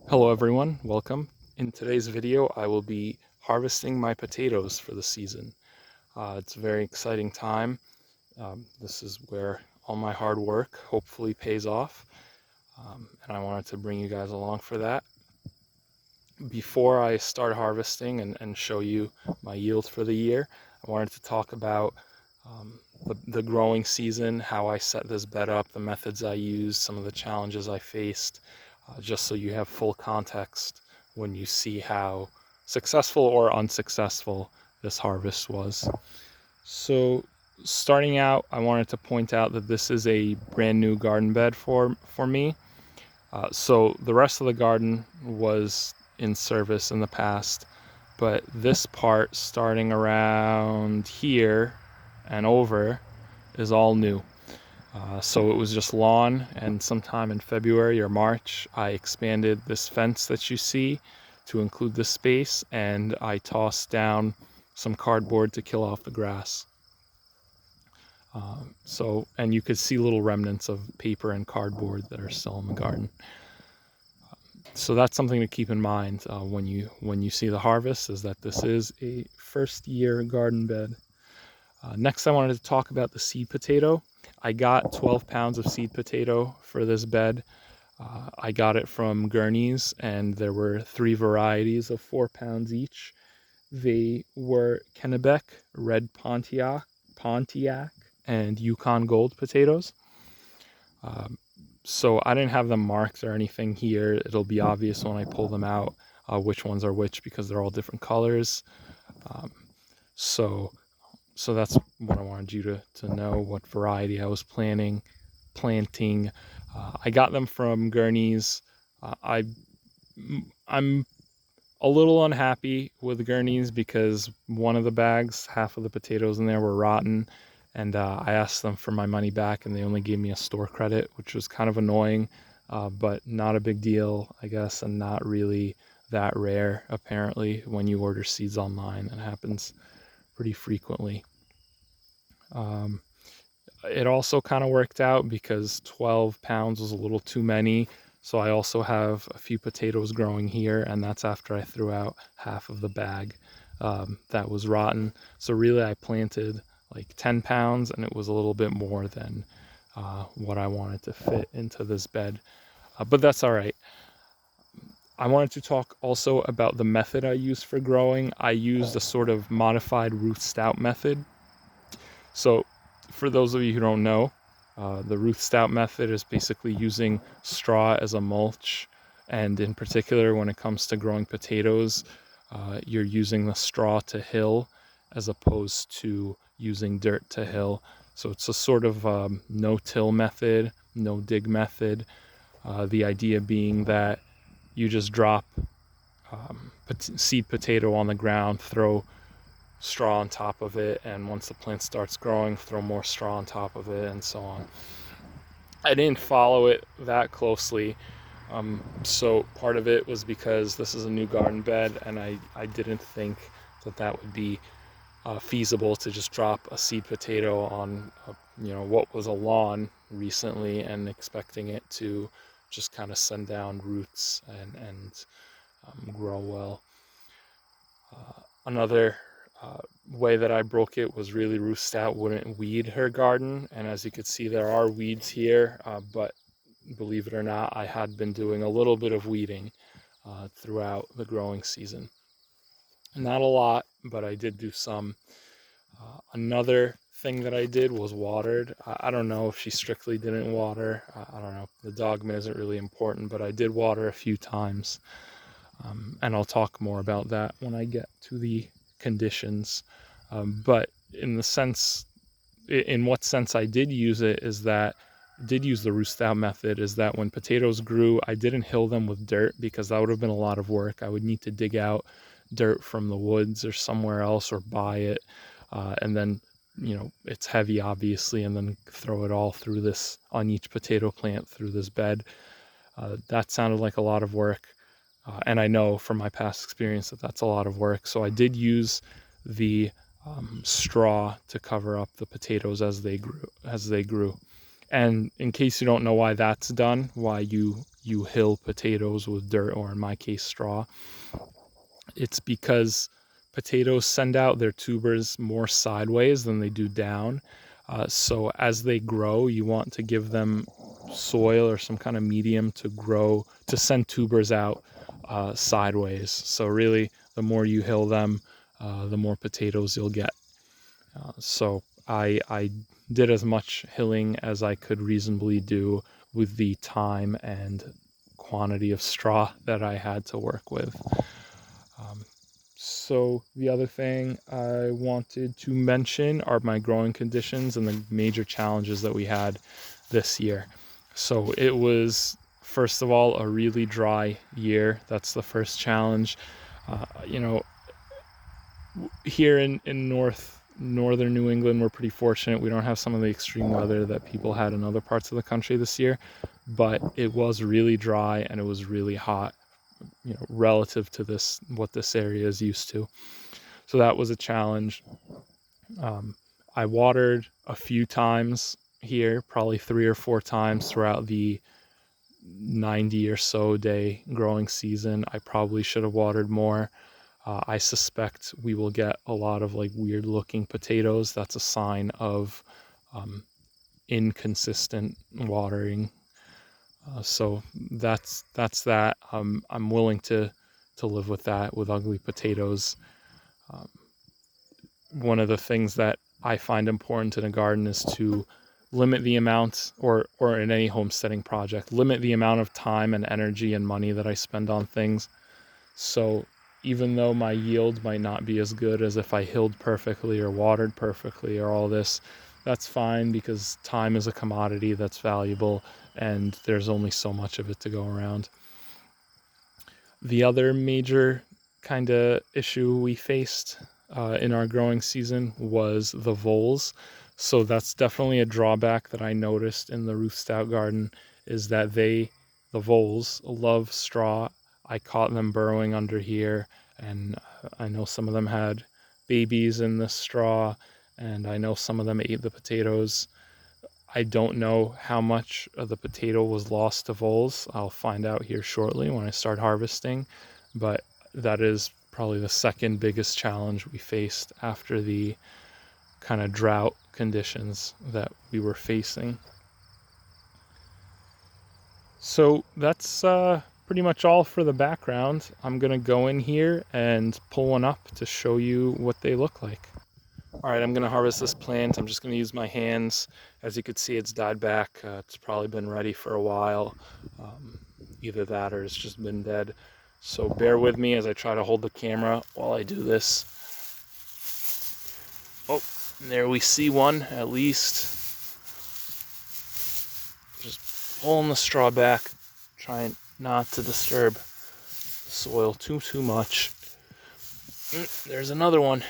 Hello everyone, welcome. In today's video I will be harvesting my potatoes for the season. It's a very exciting time. This is where all my hard work hopefully pays off, and I wanted to bring you guys along for that. Before I start harvesting and show you my yield for the year, I wanted to talk about the growing season, how I set this bed up, the methods I used, some of the challenges I faced, just so you have full context when you see how successful or unsuccessful this harvest was. So starting out, I wanted to point out that this is a brand new garden bed for me. So the rest of the garden was in service in the past, but this part starting around here and over is all new. So it was just lawn, and sometime in February or March, I expanded this fence that you see to include this space, and I tossed down some cardboard to kill off the grass. And you could see little remnants of paper and cardboard that are still in the garden. So that's something to keep in mind when you see the harvest, is that this is a first year garden bed. Next, I wanted to talk about the seed potato. I got 12 pounds of seed potato for this bed. I got it from Gurney's, and there were 3 varieties of 4 pounds each. They were Kennebec, Red Pontiac, and Yukon Gold potatoes. So I didn't have them marked or anything here. It'll be obvious when I pull them out which ones are which, because they're all different colors. So that's what I wanted you to know, what variety I was planting. I got them from Gurney's. I'm a little unhappy with Gurney's because one of the bags, half of the potatoes in there were rotten, and I asked them for my money back, and they only gave me a store credit, which was kind of annoying, but not a big deal, I guess, and not really that rare, apparently, when you order seeds online. It happens pretty frequently. It also kind of worked out because 12 pounds was a little too many. So I also have a few potatoes growing here, and that's after I threw out half of the bag that was rotten. So really I planted like 10 pounds, and it was a little bit more than what I wanted to fit into this bed. But that's all right. I wanted to talk also about the method I used for growing. I used a sort of modified Ruth Stout method. So for those of you who don't know, the Ruth Stout method is basically using straw as a mulch. And in particular, when it comes to growing potatoes, you're using the straw to hill as opposed to using dirt to hill. So it's a sort of no-till method, no-dig method. The idea being that you just drop seed potato on the ground, throw straw on top of it, and once the plant starts growing, throw more straw on top of it, and so on. I didn't follow it that closely, so part of it was because this is a new garden bed, and I didn't think that would be feasible to just drop a seed potato on what was a lawn recently and expecting it to just kind of send down roots and grow well. Another way that I broke it was really Ruth Stout wouldn't weed her garden, and as you can see, there are weeds here, but believe it or not, I had been doing a little bit of weeding throughout the growing season. Not a lot, but I did do some. Another thing that I did was watered. I don't know if she strictly didn't water. I don't know. The dogma isn't really important, but I did water a few times. And I'll talk more about that when I get to the conditions. But in what sense I did use it is that did use the Ruth Stout method is that when potatoes grew, I didn't hill them with dirt because that would have been a lot of work. I would need to dig out dirt from the woods or somewhere else or buy it, and then it's heavy obviously, and then throw it all through this on each potato plant through this bed. That sounded like a lot of work. And I know from my past experience that that's a lot of work. So I did use the straw to cover up the potatoes as they grew. And in case you don't know why that's done, why you hill potatoes with dirt, or in my case straw, it's because potatoes send out their tubers more sideways than they do down. So as they grow, you want to give them soil or some kind of medium to grow, to send tubers out sideways. So really, the more you hill them, the more potatoes you'll get. So I did as much hilling as I could reasonably do with the time and quantity of straw that I had to work with. So the other thing I wanted to mention are my growing conditions and the major challenges that we had this year. So it was, first of all, a really dry year. That's the first challenge. You know, here in northern New England, we're pretty fortunate. We don't have some of the extreme weather that people had in other parts of the country this year, but it was really dry and it was really hot, you know, relative to what this area is used to. So that was a challenge. I watered a few times here, probably 3 or 4 times throughout the 90 or so day growing season. I probably should have watered more. I suspect we will get a lot of like weird looking potatoes. That's a sign of inconsistent watering. So that's that. I'm willing to live with that, with ugly potatoes. One of the things that I find important in a garden is to limit the amount, or in any homesteading project, limit the amount of time and energy and money that I spend on things. So even though my yield might not be as good as if I hilled perfectly or watered perfectly or all this, that's fine, because time is a commodity that's valuable and there's only so much of it to go around. The other major kind of issue we faced in our growing season was the voles. So that's definitely a drawback that I noticed in the Ruth Stout garden, is that the voles love straw. I caught them burrowing under here, and I know some of them had babies in the straw, and I know some of them ate the potatoes. I don't know how much of the potato was lost to voles. I'll find out here shortly when I start harvesting, but that is probably the second biggest challenge we faced after the kind of drought conditions that we were facing. So that's pretty much all for the background. I'm gonna go in here and pull one up to show you what they look like. All right, I'm gonna harvest this plant. I'm just gonna use my hands. As you can see, it's died back. It's probably been ready for a while. Either that or it's just been dead. So bear with me as I try to hold the camera while I do this. Oh, there we see one, at least. Just pulling the straw back, trying not to disturb the soil too much. There's another one.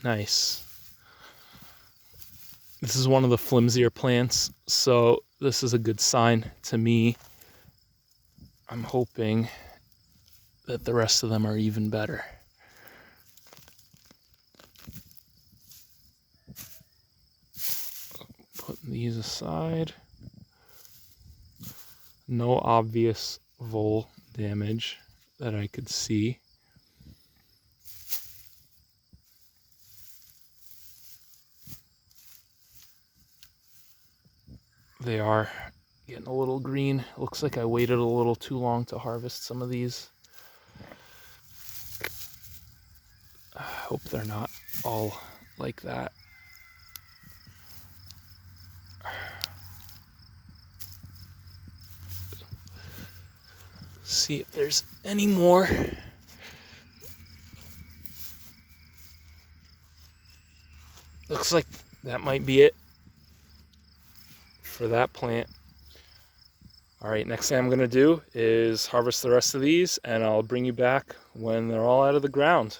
Nice. This is one of the flimsier plants, so this is a good sign to me. I'm hoping that the rest of them are even better. Putting these aside. No obvious vole damage that I could see. They are getting a little green. It looks like I waited a little too long to harvest some of these. I hope they're not all like that. See if there's any more. Looks like that might be it for that plant. All right, next thing I'm gonna do is harvest the rest of these, and I'll bring you back when they're all out of the ground.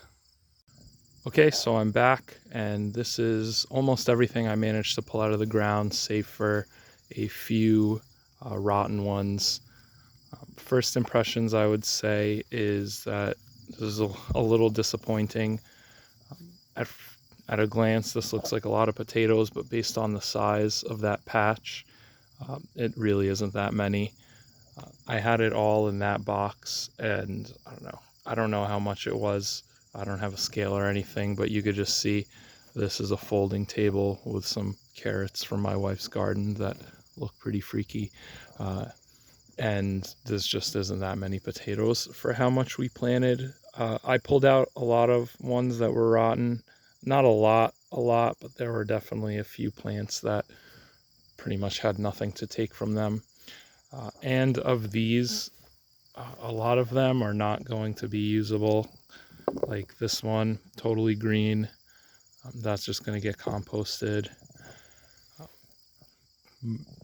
Okay, so I'm back, and this is almost everything I managed to pull out of the ground, save for a few rotten ones. First impressions, I would say, is that this is a little disappointing. at a glance, this looks like a lot of potatoes, but based on the size of that patch, it really isn't that many. I had it all in that box, and I don't know how much it was. I don't have a scale or anything, but you could just see this is a folding table with some carrots from my wife's garden that look pretty freaky. And this just isn't that many potatoes for how much we planted. I pulled out a lot of ones that were rotten. Not a lot, but there were definitely a few plants that pretty much had nothing to take from them. And of these, a lot of them are not going to be usable. Like this one, totally green. That's just going to get composted.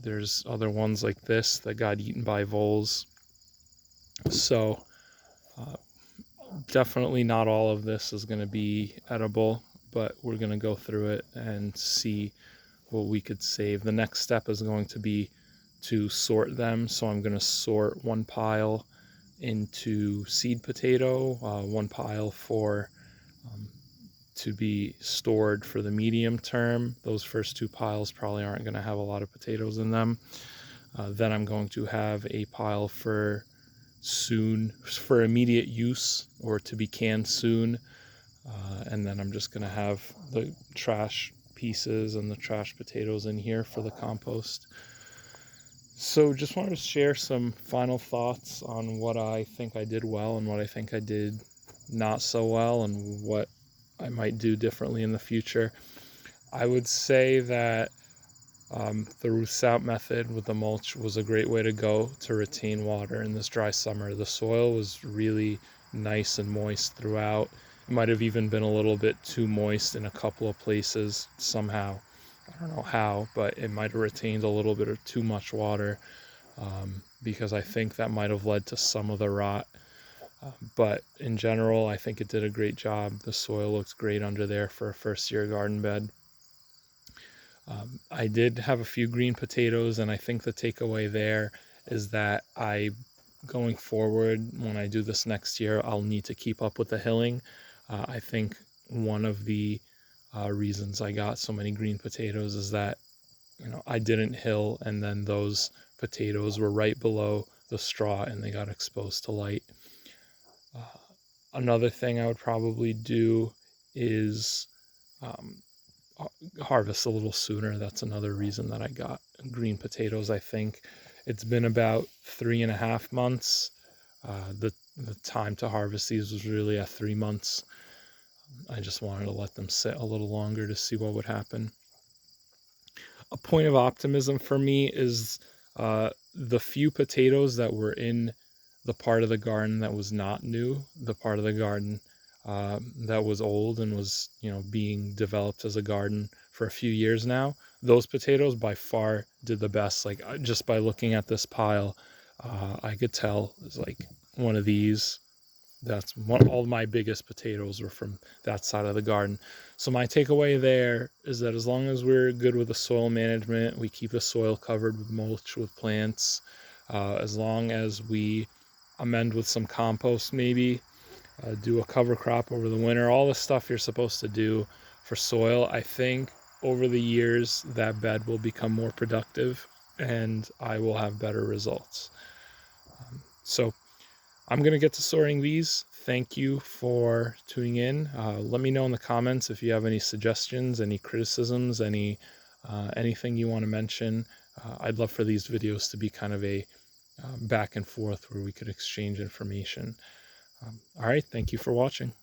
There's other ones like this that got eaten by voles. So definitely not all of this is going to be edible, but we're going to go through it and see what we could save. The next step is going to be to sort them. So I'm going to sort one pile into seed potato, one pile for to be stored for the medium term. Those first two piles probably aren't going to have a lot of potatoes in them. Then I'm going to have a pile for immediate use or to be canned soon. And then I'm just going to have the trash pieces and the trash potatoes in here for the compost. So just wanted to share some final thoughts on what I think I did well and what I think I did not so well and what I might do differently in the future. I would say that the Roussout method with the mulch was a great way to go to retain water in this dry summer. The soil was really nice and moist throughout. It might have even been a little bit too moist in a couple of places somehow. I don't know how, but it might have retained a little bit of too much water because I think that might have led to some of the rot. But in general, I think it did a great job. The soil looks great under there for a first-year garden bed. I did have a few green potatoes, and I think the takeaway there is that going forward, when I do this next year, I'll need to keep up with the hilling. I think one of the reasons I got so many green potatoes is that, I didn't hill, and then those potatoes were right below the straw and they got exposed to light. Another thing I would probably do is harvest a little sooner. That's another reason that I got green potatoes. I think it's been about 3.5 months. The time to harvest these was really at 3 months. I just wanted to let them sit a little longer to see what would happen. A point of optimism for me is the few potatoes that were in the part of the garden that was not new, the part of the garden that was old and was, being developed as a garden for a few years now. Those potatoes by far did the best. Like just by looking at this pile, I could tell it's like one of these. All my biggest potatoes were from that side of the garden. So my takeaway there is that as long as we're good with the soil management, we keep the soil covered with mulch, with plants, as long as we amend with some compost maybe, do a cover crop over the winter, all the stuff you're supposed to do for soil, I think over the years that bed will become more productive and I will have better results. So I'm going to get to sorting these. Thank you for tuning in. Let me know in the comments if you have any suggestions, any criticisms, anything you want to mention. I'd love for these videos to be kind of a back and forth where we could exchange information. All right, thank you for watching.